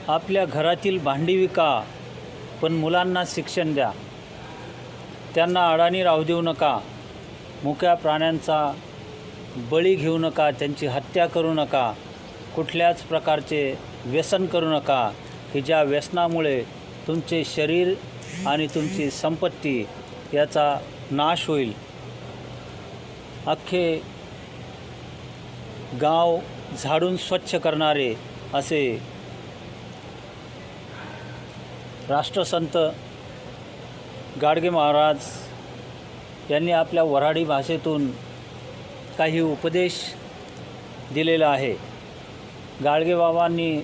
आपल्या घरातील भांडी विका, पण मुलांना शिक्षण द्या. त्यांना अडाणी राहू देऊ नका. मुक्या प्राण्यांचा बळी घेऊ नका. त्यांची हत्या करू नका. कुठल्याच प्रकारचे व्यसन करू नका की ज्या व्यसनामुळे तुमचे शरीर आणि तुमची संपत्ती याचा नाश होईल. अख्खे गाव झाडून स्वच्छ करणारे असे राष्ट्रसंत गाडगे महाराज यांनी आपल्या वऱ्हाडी भाषेतून काही उपदेश दिलेला आहे. गाडगेबाबांनी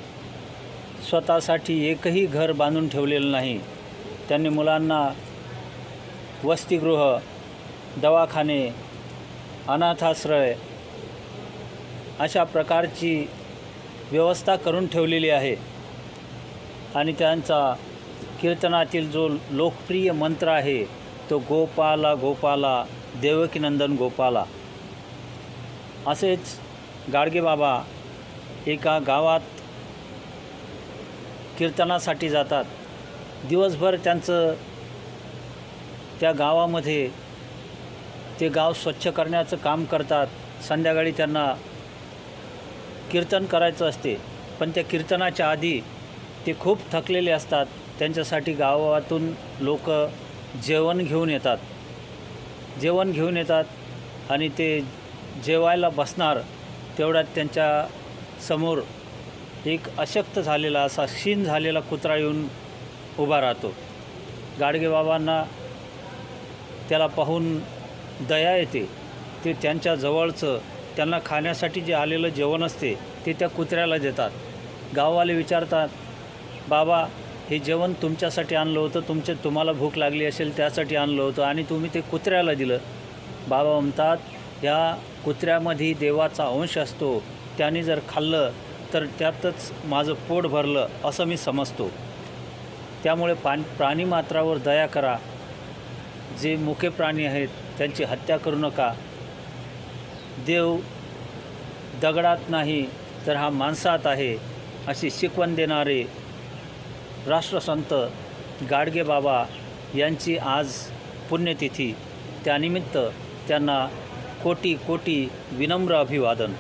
स्वतःसाठी एकही घर बांधून ठेवलेलं नाही. त्यांनी मुलांना वसतिगृह, दवाखाने, अनाथाश्रय अशा प्रकारची व्यवस्था करून ठेवलेली आहे. आणि त्यांचा कीर्तनातील जो लोकप्रिय मंत्र आहे तो गोपाला गोपाला देवकीनंदन गोपाला. असेच गाडगेबाबा एका गावात कीर्तनासाठी जातात. दिवसभर त्यांचं त्या गावामध्ये ते गाव स्वच्छ करण्याचं काम करतात. संध्याकाळी त्यांना कीर्तन करायचं असते, पण त्या कीर्तनाच्या आधी ते खूप थकलेले असतात. त्यांच्यासाठी गावातून लोक जेवण घेऊन येतात आणि ते जेवायला बसणार तेवढ्यात त्यांच्या समोर एक अशक्त झालेला असा क्षीण झालेला कुत्रा येऊन उभा राहतो. गाडगेबाबांना त्याला पाहून दया येते. ते त्यांच्या जवळचं त्यांना खाण्यासाठी जे आलेलं जेवण असते ते त्या कुत्र्याला देतात. गाववाले विचारतात, बाबा हे जेवण तुमच्यासाठी आणलं होतं, तुम्हाला भूक लागली असेल त्यासाठी आणलं होतं आणि तुम्ही ते कुत्र्याला दिलं. बाबा म्हणतात, ह्या कुत्र्यामध्ये देवाचा अंश असतो. त्याने जर खाल्लं तर त्यातच माझं पोट भरलं असं मी समजतो. त्यामुळे प्राणीमात्रावर दया करा. जे मुके प्राणी आहेत त्यांची हत्या करू नका. देव दगडात नाही तर हा माणसात आहे अशी शिकवण देणारे राष्ट्रसंत गाडगेबाबा यांची आज पुण्यतिथी. त्यानिमित्त त्यांना कोटी कोटी विनम्र अभिवादन.